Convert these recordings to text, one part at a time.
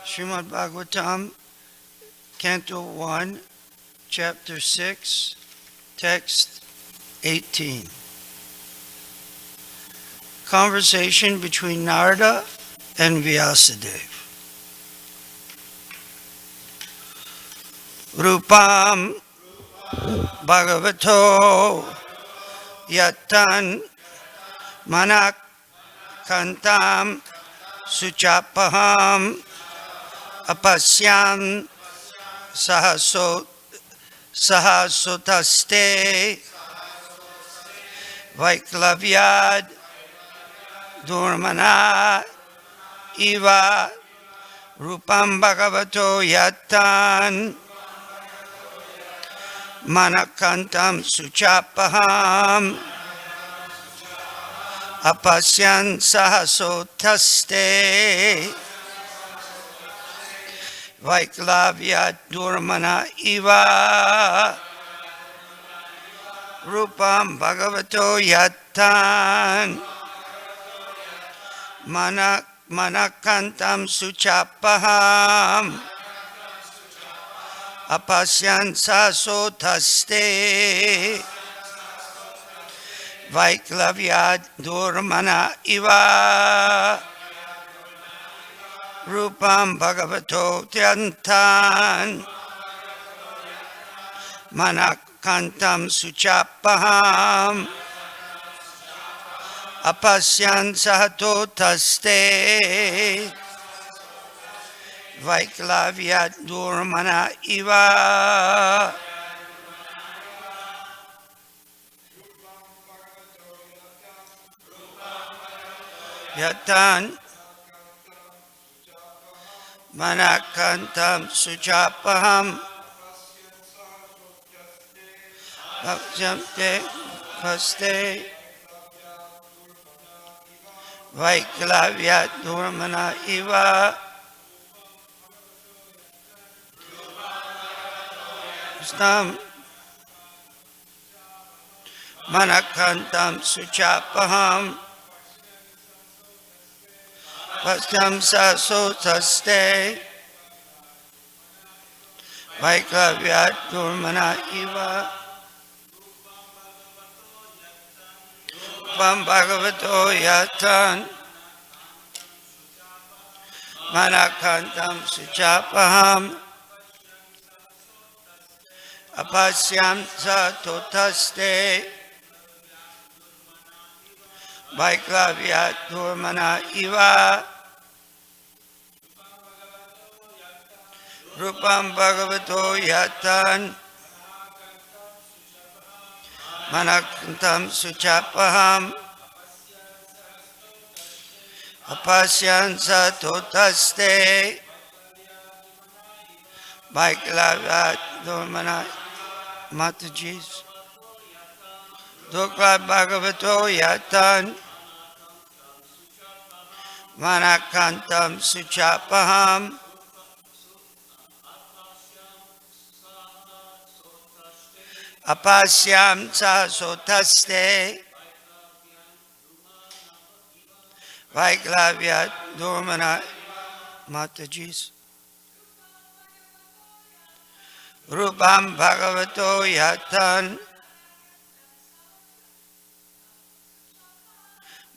Srimad Bhagavatam, Canto 1, Chapter 6, Text 18. Conversation between Narada and Vyasadeva. Rupam Bhagavato Yatan Manak Kantam Suchapaham Apasyam Sahasotaste Vaiklavyad Durmana Iva Rupam Bhagavato Yatan Manakantam Suchapaham Apasyan Sahasotaste Vaiklavya Durmana Iva Rupam Bhagavato Yatan Manakantam Suchapaham Apasyan Sahasotaste Vaiklavya Durmana Iva Rupam Bhagavato Tyantan Manakantam Suchapaham Apasyan Sahatotaste Vaiklavya Durmana Iva Yatan Manakantam Suchapaham Bhaksyamte Paste Vaiklavya Durmana Iva Stam Manakantam Suchapaham Pasyam Sahasotaste Vaiklavya Durmana Iva Rupam Bhagavato Yatan Manakantam Suchapaham Apasyam Sahasotaste Vaiklavya Durmana Iva Rupam Bhagavato Yatan Manakantam Suchapaham Apasyan Satotaste Vaiklavya Durmana Matajis Dukla Bhagavato Yatan Manakantam Suchapaham Apasyam Sahasotaste Vaiklavya Durmana Matajis Rupam Bhagavato Yatan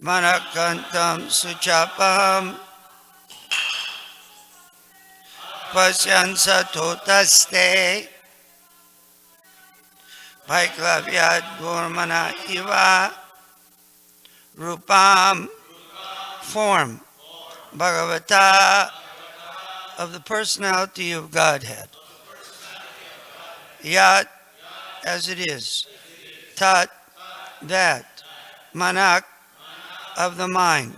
Manakantam Suchapaham Pasyan Satotaste Vaiklavya Durmana Iva Rupam form Bhagavata of the personality of Godhead Yat as it is Tat that Manak of the mind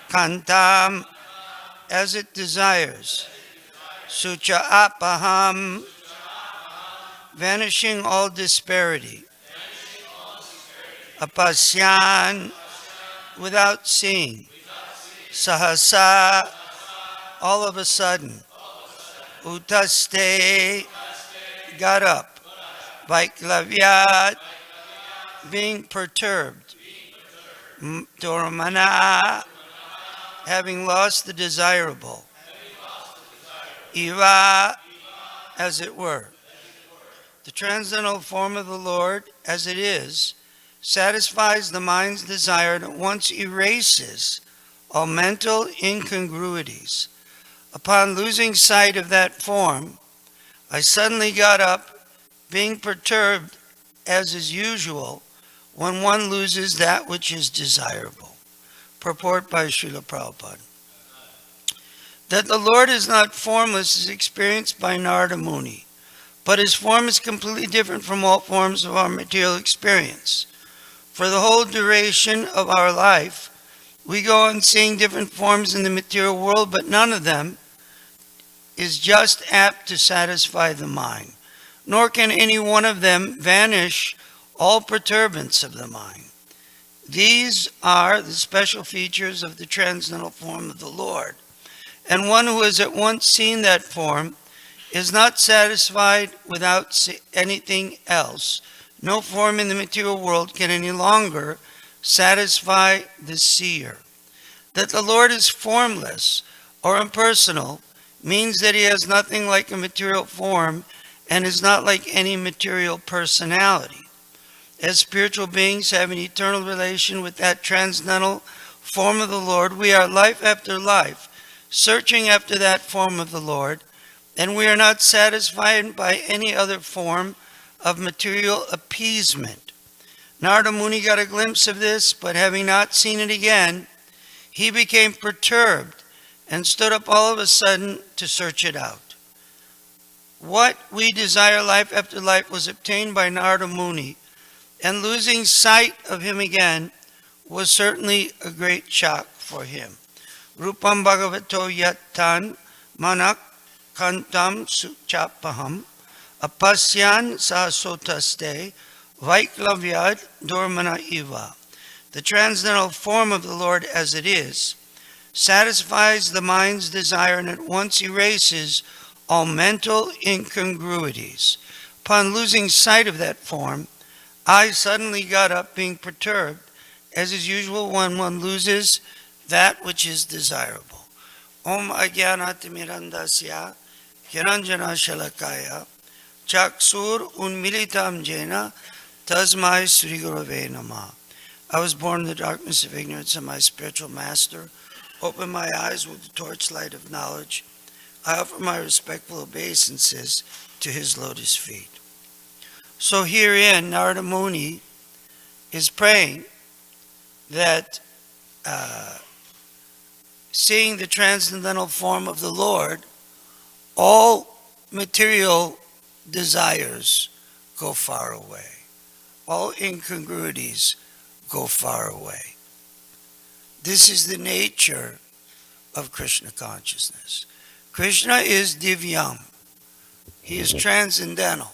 Kantam as it desires Sucha Apaham vanishing all disparity Apasyan without seeing Sahasa all of a sudden Utaste got up Vaiklavya being perturbed Durmana having lost the desirable Eva, as it were. The transcendental form of the Lord, as it is, satisfies the mind's desire and at once erases all mental incongruities. Upon losing sight of that form, I suddenly got up, being perturbed, as is usual, when one loses that which is desirable. Purport by Srila Prabhupada. That the Lord is not formless is experienced by Narada Muni, but his form is completely different from all forms of our material experience. For the whole duration of our life, we go on seeing different forms in the material world, but none of them is just apt to satisfy the mind, nor can any one of them vanish all perturbance of the mind. These are the special features of the transcendental form of the Lord, and one who has at once seen that form is not satisfied without anything else. No form in the material world can any longer satisfy the seer. That the Lord is formless or impersonal means that he has nothing like a material form and is not like any material personality. As spiritual beings have an eternal relation with that transcendental form of the Lord, we are life after life searching after that form of the Lord, and we are not satisfied by any other form of material appeasement. Narada Muni got a glimpse of this, but having not seen it again, he became perturbed and stood up all of a sudden to search it out. What we desire life after life was obtained by Narada Muni, and losing sight of him again was certainly a great shock for him. Rupam Bhagavato Yattan Manak Kantam Suchapaham Apasyan Sahasotaste Vaiklavyad Durmana Iva. The transcendental form of the Lord as it is satisfies the mind's desire and at once erases all mental incongruities. Upon losing sight of that form, I suddenly got up, being perturbed, as is usual when one loses that which is desirable. Om Ajnanatimirandasya Kiranjana Shalakaya Chaksur Unmilitam Jena Tasmai Sri Gurave Namah. I was born in the darkness of ignorance, and my spiritual master opened my eyes with the torchlight of knowledge. I offer my respectful obeisances to his lotus feet. So herein, Narada Muni is praying that seeing the transcendental form of the Lord, all material desires go far away. All incongruities go far away. This is the nature of Krishna consciousness. Krishna is divyam. He is transcendental.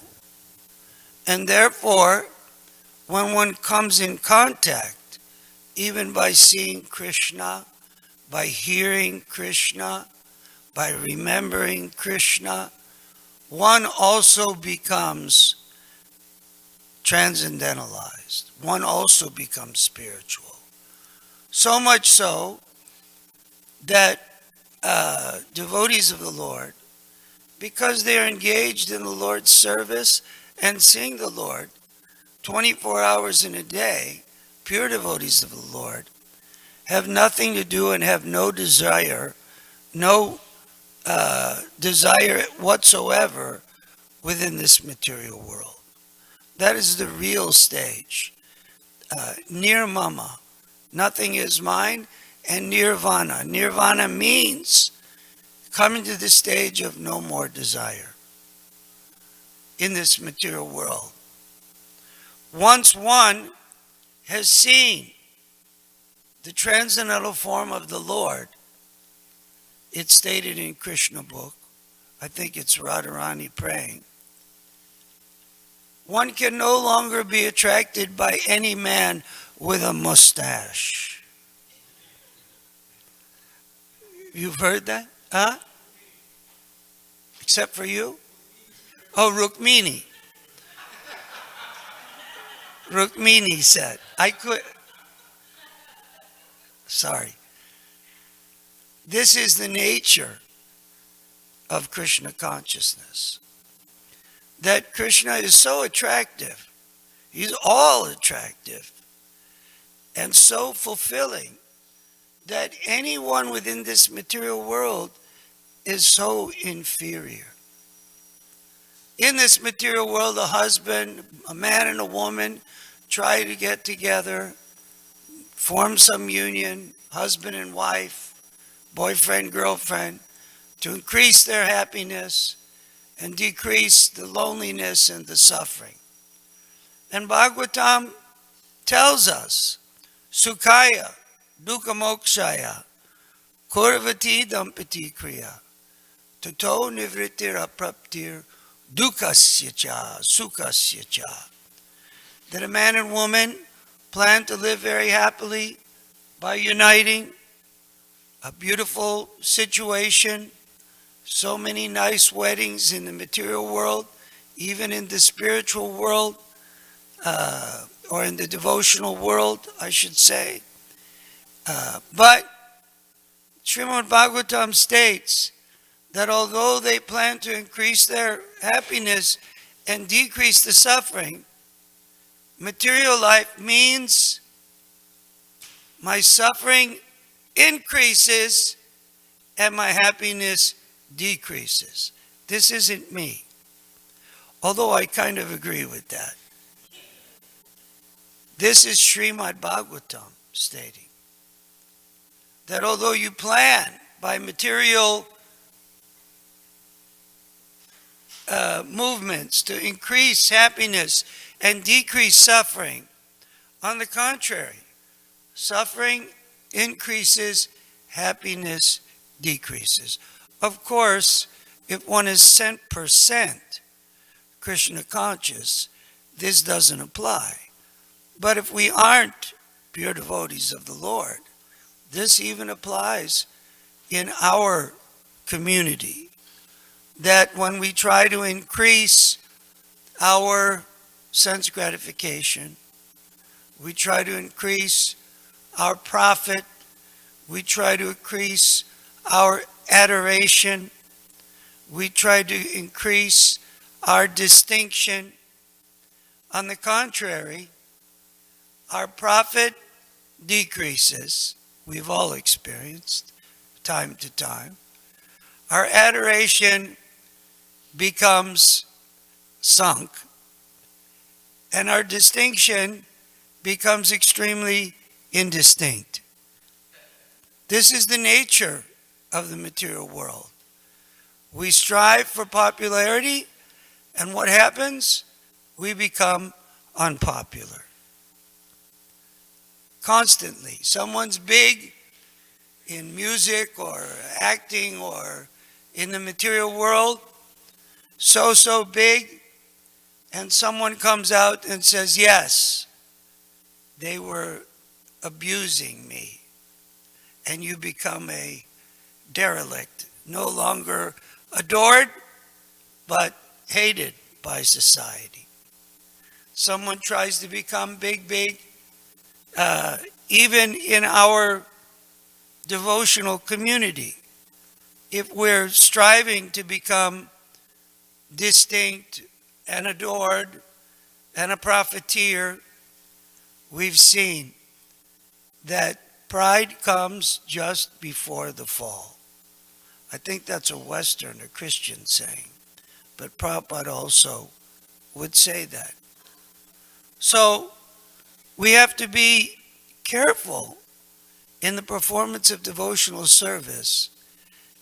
And therefore, when one comes in contact, even by seeing Krishna, by hearing Krishna, by remembering Krishna, one also becomes transcendentalized. One also becomes spiritual. So much so that devotees of the Lord, because they are engaged in the Lord's service and seeing the Lord 24 hours in a day, pure devotees of the Lord, have nothing to do and have no desire, desire whatsoever within this material world. That is the real stage. Nirmama, nothing is mine, and nirvana. Nirvana means coming to the stage of no more desire in this material world. Once one has seen the transcendental form of the Lord, it's stated in Krishna book, I think it's Radharani praying, one can no longer be attracted by any man with a mustache. You've heard that? Huh? Except for you? Oh, Rukmini. Rukmini said. I could. Sorry. This is the nature of Krishna consciousness. That Krishna is so attractive. He's all attractive and so fulfilling that anyone within this material world is so inferior. In this material world, a husband, a man and a woman try to get together, form some union, husband and wife, boyfriend, girlfriend, to increase their happiness and decrease the loneliness and the suffering. And Bhagavatam tells us, Sukhaya, Dukkha Mokshaya, Kurvati Dampati Kriya, Tato Nivritir Apraptir, Dukkasya Cha, Sukhasya Cha. That a man and woman plan to live very happily by uniting, a beautiful situation, so many nice weddings in the material world, even in the spiritual world, or in the devotional world, I should say. But Srimad Bhagavatam states that although they plan to increase their happiness and decrease the suffering, material life means my suffering increases and my happiness decreases. This isn't me, although I kind of agree with that. This is Srimad Bhagavatam stating that although you plan by material movements to increase happiness and decrease suffering, on the contrary, suffering increases, happiness decreases. Of course, if one is 100% Krishna conscious, this doesn't apply. But if we aren't pure devotees of the Lord, this even applies in our community. That when we try to increase our sense gratification, we try to increase our profit, we try to increase our adoration, we try to increase our distinction. On the contrary, our profit decreases. We've all experienced time to time. Our adoration becomes sunk, and our distinction becomes extremely indistinct. This is the nature of the material world. We strive for popularity, and what happens? We become unpopular. Constantly. Someone's big in music or acting or in the material world, so big, and someone comes out and says, yes, they were abusing me, and you become a derelict, no longer adored, but hated by society. Someone tries to become big, even in our devotional community. If we're striving to become distinct and adored and a profiteer, we've seen that pride comes just before the fall. I think that's a Western, a Christian saying, but Prabhupada also would say that. So we have to be careful in the performance of devotional service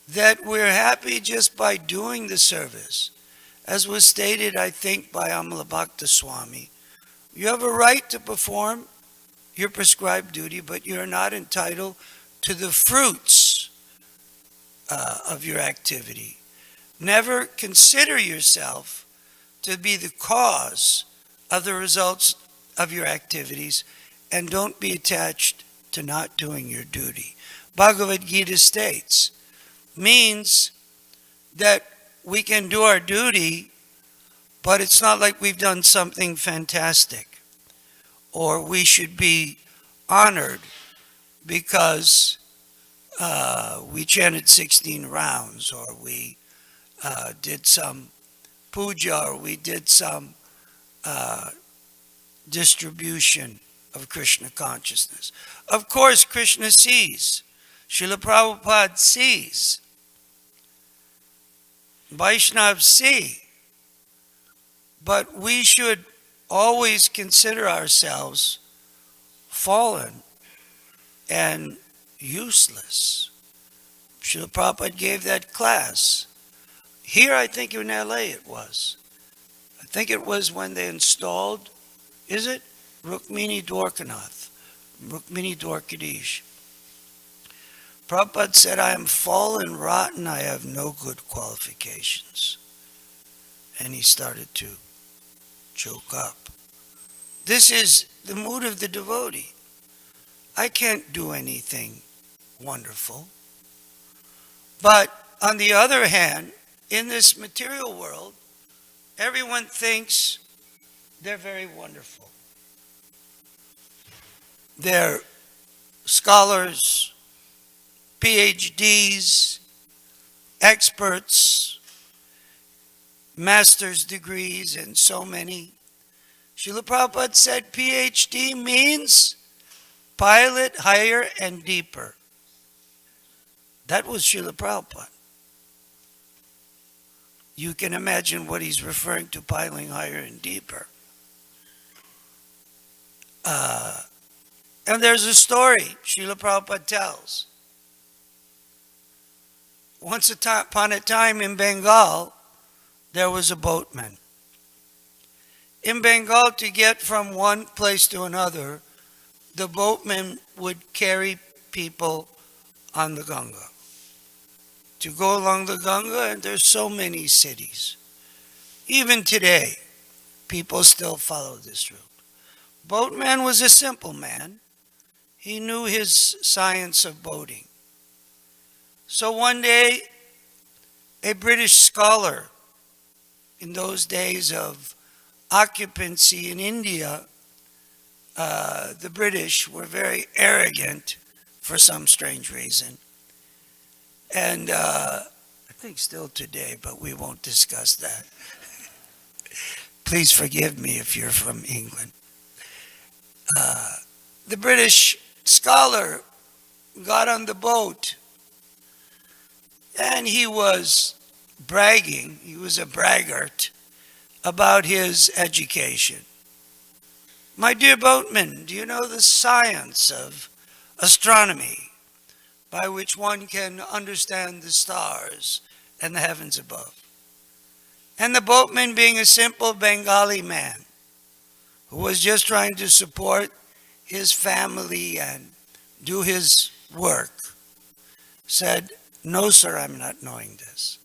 that we're happy just by doing the service. As was stated, I think, by Amala Bhakta Swami, you have a right to perform your prescribed duty, but you're not entitled to the fruits of your activity. Never consider yourself to be the cause of the results of your activities, and don't be attached to not doing your duty. Bhagavad Gita states, means that we can do our duty, but it's not like we've done something fantastic, or we should be honored because we chanted 16 rounds, or we did some puja, or we did some uh, distribution of Krishna consciousness. Of course, Krishna sees. Srila Prabhupada sees. Vaishnavas see. But we should always consider ourselves fallen and useless. Srila Prabhupada gave that class. Here, I think in LA it was. I think it was when they installed, is it? Rukmini Dwarkanath, Rukmini Dwarkadish. Prabhupada said, I am fallen, rotten, I have no good qualifications. And he started to choke up. This is the mood of the devotee. I can't do anything wonderful. But on the other hand, in this material world, everyone thinks they're very wonderful. They're scholars, PhDs, experts, master's degrees, and so many. Srila Prabhupada said PhD means pilot higher and deeper. That was Srila Prabhupada. You can imagine what he's referring to, piling higher and deeper. And there's a story Srila Prabhupada tells. Once upon a time in Bengal, there was a boatman. In Bengal, to get from one place to another, the boatman would carry people on the Ganga. To go along the Ganga, and there's so many cities. Even today, people still follow this route. Boatman was a simple man. He knew his science of boating. So one day, a British scholar, in those days of occupancy in India, the British were very arrogant for some strange reason. And I think still today, but we won't discuss that. Please forgive me if you're from England. The British scholar got on the boat, and he was bragging, he was a braggart, about his education. My dear boatman, do you know the science of astronomy, by which one can understand the stars and the heavens above? And the boatman, being a simple Bengali man who was just trying to support his family and do his work, said, no, sir, I'm not knowing this.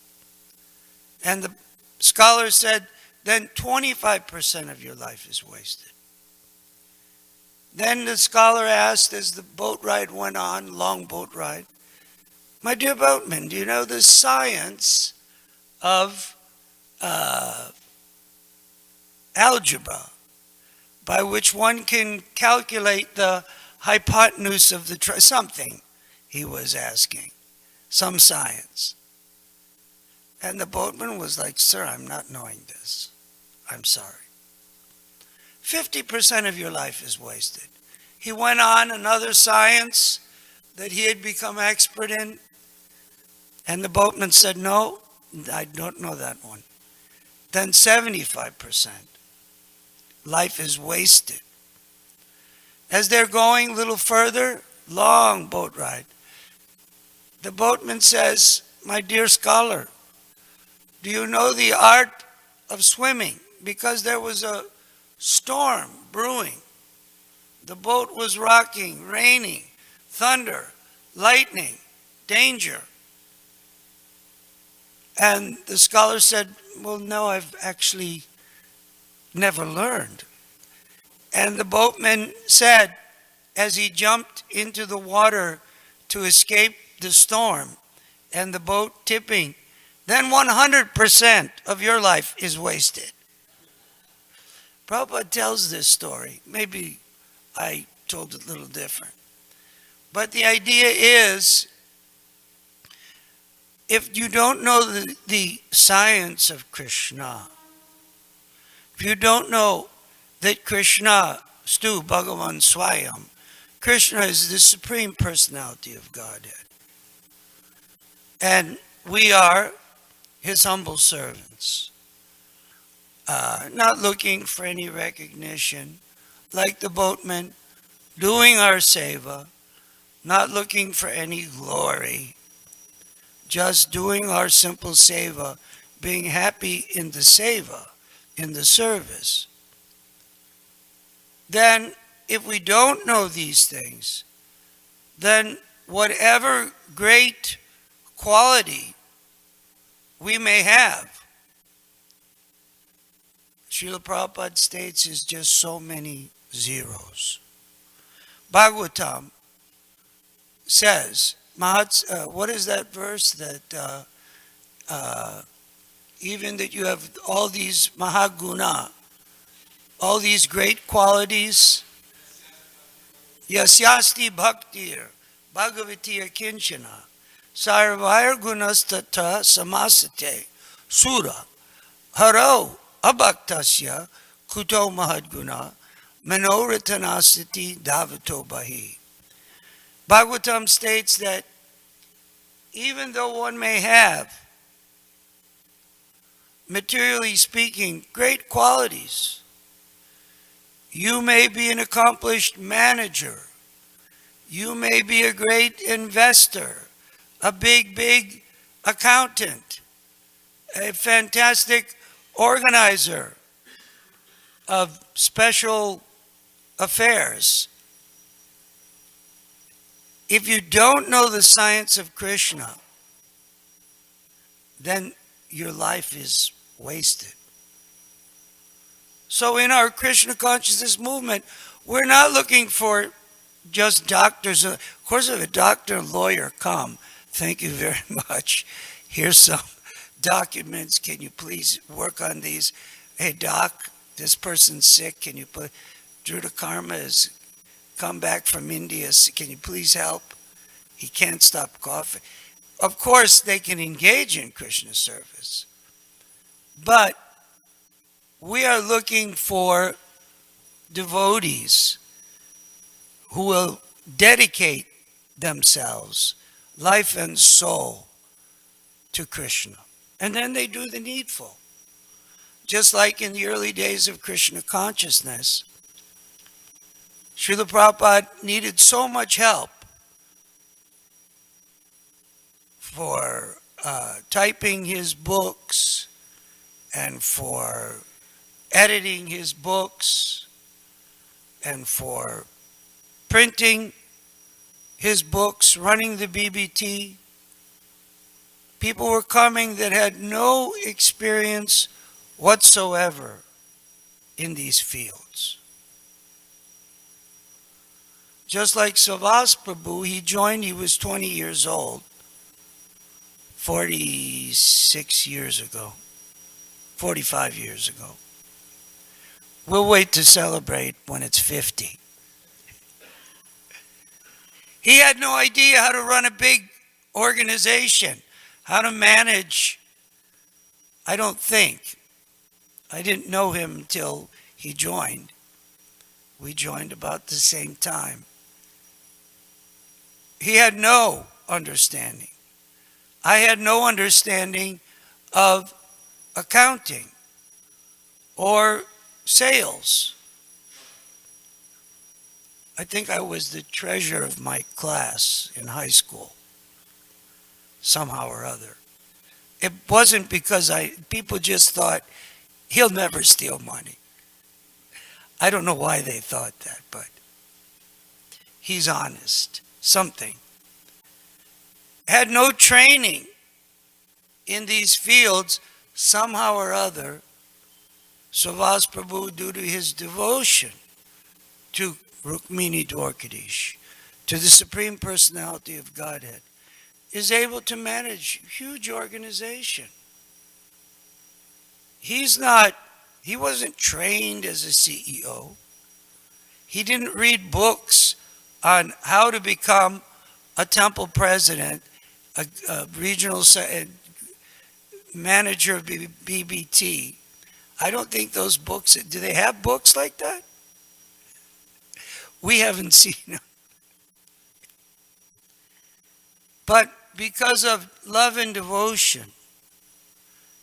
And the scholar said, then 25% of your life is wasted. Then the scholar asked, as the boat ride went on, long boat ride, my dear boatman, do you know the science of algebra, by which one can calculate the hypotenuse of the something he was asking, some science. And the boatman was like, sir, I'm not knowing this. I'm sorry. 50% of your life is wasted. He went on another science that he had become expert in, and the boatman said, no, I don't know that one. Then 75%. Life is wasted. As they're going a little further, long boat ride, the boatman says, my dear scholar, do you know the art of swimming? Because there was a storm brewing. The boat was rocking, raining, thunder, lightning, danger. And the scholar said, well, no, I've actually never learned. And the boatman said, as he jumped into the water to escape the storm and the boat tipping, then 100% of your life is wasted. Prabhupada tells this story. Maybe I told it a little different. But the idea is, If you don't know the science of Krishna, if you don't know that Krishna, Stu Bhagavan Swayam, Krishna is the Supreme Personality of Godhead. And we are his humble servants, not looking for any recognition, like the boatman, doing our seva, not looking for any glory, just doing our simple seva, being happy in the seva, in the service. Then, if we don't know these things, then whatever great quality we may have, Srila Prabhupada states, is just so many zeros. Bhagavatam says, what is that verse that even that you have all these mahaguna, all these great qualities, yasyasti bhaktir bhagavati akinchana sarvair gunastata samasate sura haro abhaktasya kuto mahadguna manoritanasati davato bahi. Bhagavatam states that even though one may have, materially speaking, great qualities, you may be an accomplished manager, you may be a great investor, a big accountant, a fantastic organizer of special affairs. If you don't know the science of Krishna, then your life is wasted. So in our Krishna consciousness movement, we're not looking for just doctors. Of course, if a doctor and lawyer come, thank you very much. Here's some documents. Can you please work on these? Hey, doc, this person's sick. Can you put Druta Karma has come back from India. Can you please help? He can't stop coughing. Of course, they can engage in Krishna service. But we are looking for devotees who will dedicate themselves, life and soul, to Krishna. And then they do the needful. Just like in the early days of Krishna consciousness, Srila Prabhupada needed so much help for typing his books and for editing his books and for printing his books, running the BBT. People were coming that had no experience whatsoever in these fields. Just like Sura Prabhu, he joined, he was 20 years old, 46 years ago, 45 years ago. We'll wait to celebrate when it's 50. He had no idea how to run a big organization, how to manage. I don't think. I didn't know him until he joined. We joined about the same time. He had no understanding. I had no understanding of accounting or sales. I think I was the treasurer of my class in high school, somehow or other. It wasn't because people just thought, he'll never steal money. I don't know why they thought that, but he's honest, something. Had no training in these fields, somehow or other, Sura Prabhu, due to his devotion to Rukmini Dwarkadish, to the Supreme Personality of Godhead, is able to manage a huge organization. He wasn't trained as a CEO. He didn't read books on how to become a temple president a regional manager of BBT. I don't think those books, do they have books like that? We haven't seen them. But because of love and devotion,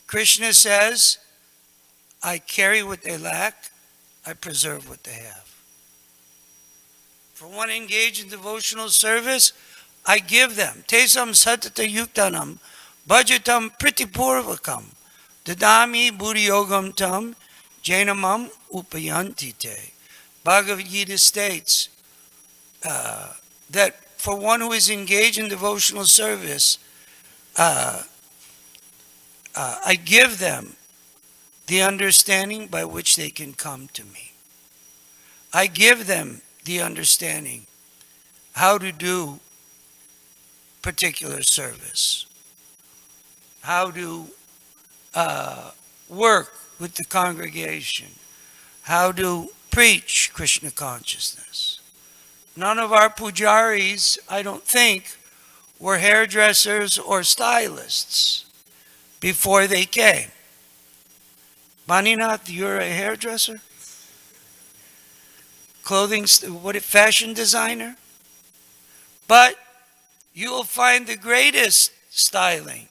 Krishna says, I carry what they lack, I preserve what they have. For one engaged in devotional service, I give them. Tesam satata yuktanam, bhajatam pritipurvakam, dadami buddhiyogam tam, jainamam upayanti te. Bhagavad Gita states that for one who is engaged in devotional service, I give them the understanding by which they can come to me. I give them the understanding how to do particular service, how to work with the congregation, how to preach Krishna consciousness. None of our pujaris, I don't think, were hairdressers or stylists before they came. Maninath, you're a hairdresser? Clothing, fashion designer? But you will find the greatest styling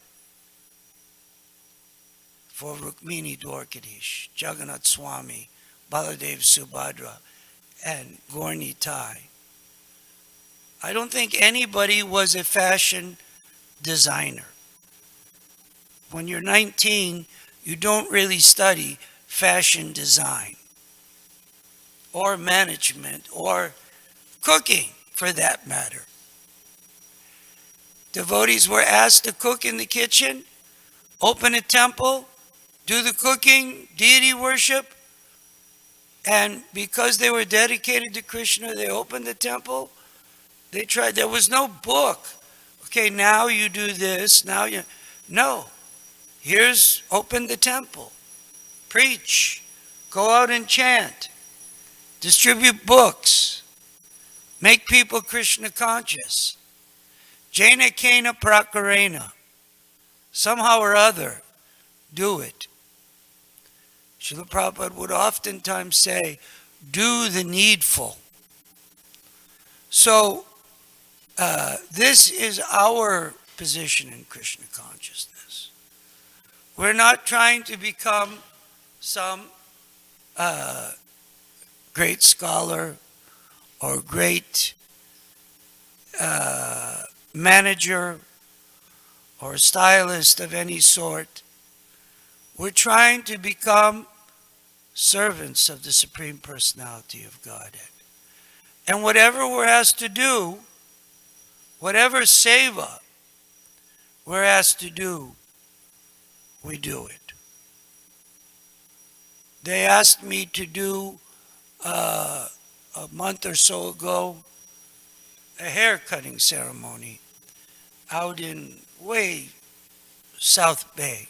for Rukmini Dwarkadish, Jagannath Swami, Baladev Subhadra, and Gaur Nitai. I don't think anybody was a fashion designer. When you're 19, you don't really study fashion design or management or cooking for that matter. Devotees were asked to cook in the kitchen, open a temple, do the cooking, deity worship, and because they were dedicated to Krishna, they opened the temple. They tried. There was no book. Okay, now you do this. Now you. No. Here's open the temple. Preach. Go out and chant. Distribute books. Make people Krishna conscious. Jaina Kena Prakarena. Somehow or other, do it. Srila Prabhupada would oftentimes say, do the needful. So, this is our position in Krishna consciousness. We're not trying to become some great scholar or great manager or stylist of any sort. We're trying to become servants of the Supreme Personality of Godhead. And whatever we're asked to do, whatever seva we're asked to do, we do it. They asked me to do, a month or so ago, a hair cutting ceremony out in way South Bay.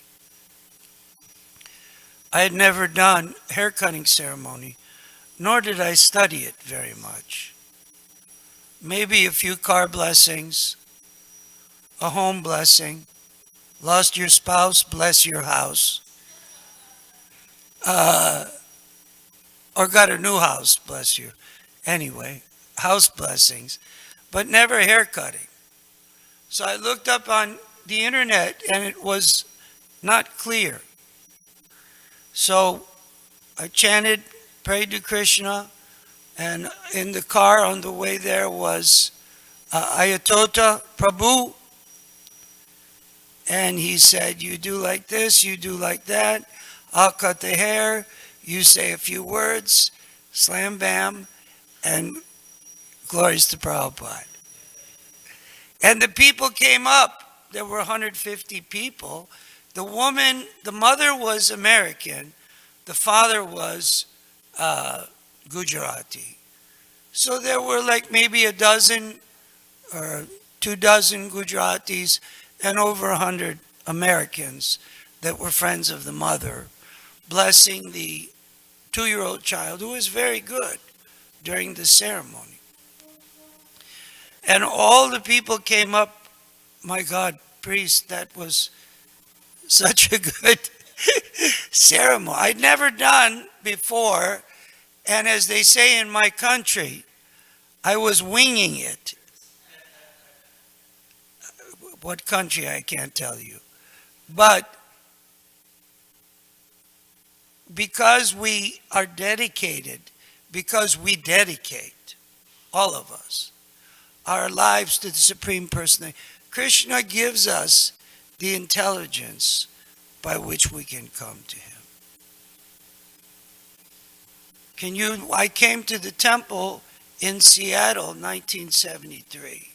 I had never done hair cutting ceremony, nor did I study it very much. Maybe a few car blessings, a home blessing, lost your spouse, bless your house, or got a new house, bless you. Anyway, house blessings, but never hair cutting. So I looked up on the internet and it was not clear. So I chanted, prayed to Krishna, and in the car on the way there was Ayatota Prabhu, and he said, you do like this, you do like that, I'll cut the hair, you say a few words, slam bam, and glories to Prabhupada. And the people came up. There were 150 people. The woman, the mother was American. The father was Gujarati. So there were like maybe a dozen or 24 Gujaratis and over 100 Americans that were friends of the mother, blessing the 2-year-old child who was very good during the ceremony. And all the people came up my God, priest, that was such a good ceremony. I'd never done before, and as they say in my country, I was winging it. What country, I can't tell you. But because we are dedicated, because we dedicate, all of us, our lives to the Supreme Personality, Krishna gives us the intelligence by which we can come to Him. I came to the temple in Seattle, 1973.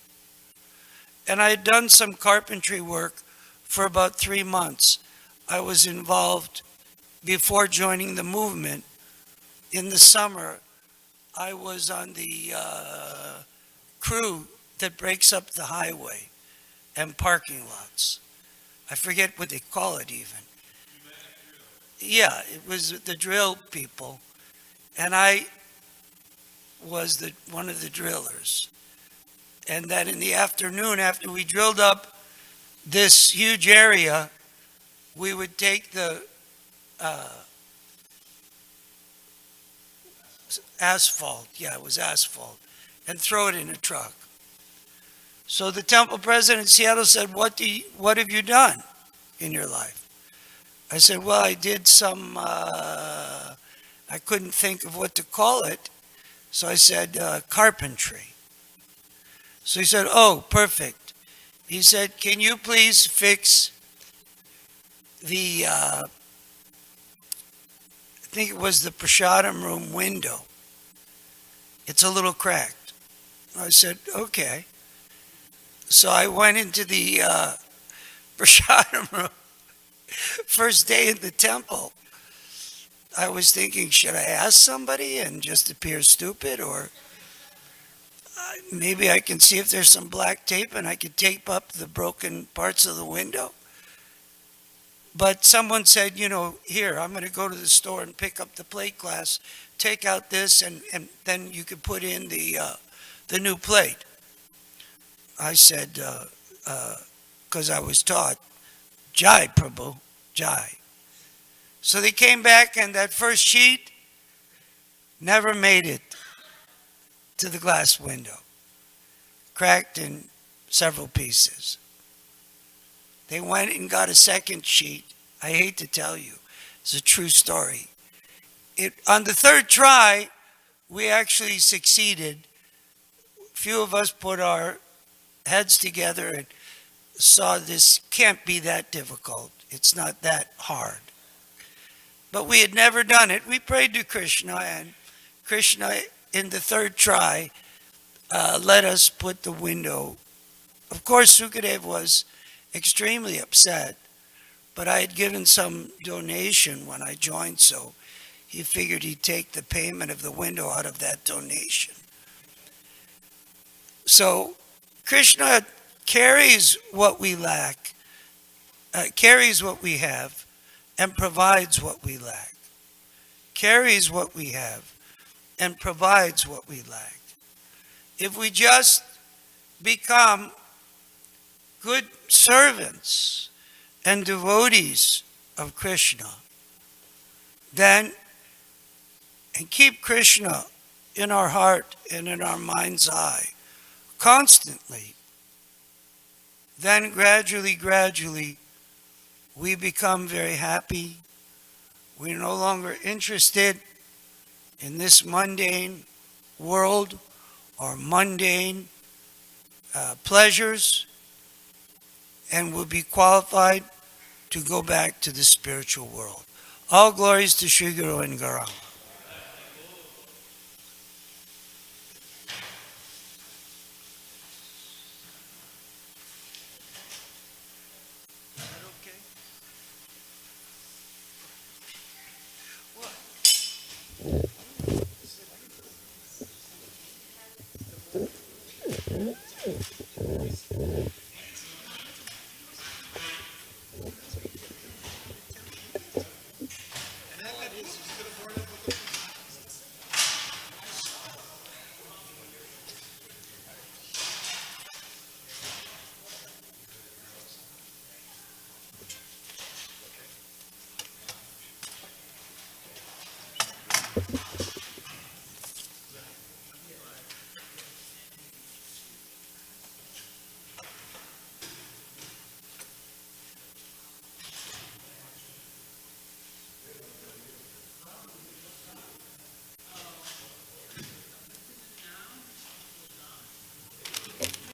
And I had done some carpentry work for about 3 months. I was involved before joining the movement. In the summer, I was on the crew that breaks up the highway and parking lots. I forget what they call it even. Yeah, it was the drill people. And I was one of the drillers. And then in the afternoon, after we drilled up this huge area, we would take the asphalt, yeah, it was asphalt, and throw it in a truck. So the temple president in Seattle said, what have you done in your life? I said, well, I did some, I couldn't think of what to call it, so I said carpentry. So he said, oh, perfect. He said, can you please fix the, I think it was the prasadam room window. It's a little cracked. I said, okay. So I went into the prasadam room. First day in the temple, I was thinking, should I ask somebody and just appear stupid, or maybe I can see if there's some black tape and I could tape up the broken parts of the window. But someone said, here, I'm going to go to the store and pick up the plate glass, take out this, and then you could put in the new plate. I said, because I was taught, Jai, Prabhu, Jai. So they came back, and that first sheet never made it to the glass window, cracked in several pieces. They went and got a second sheet. I hate to tell you, it's a true story. On the third try, we actually succeeded. Few of us put our heads together and saw this can't be that difficult. It's not that hard. But we had never done it. We prayed to Krishna, and Krishna, in the third try, let us put the window. Of course, Sukadev was extremely upset, but I had given some donation when I joined, so he figured he'd take the payment of the window out of that donation. So Krishna carries what we lack, carries what we have, and provides what we lack. Carries what we have and provides what we lack. If we just become good servants and devotees of Krishna, then, and keep Krishna in our heart and in our mind's eye constantly, then gradually, we become very happy. We're no longer interested in this mundane world or mundane pleasures, and will be qualified to go back to the spiritual world. All glories to Sri Guru and Gauranga.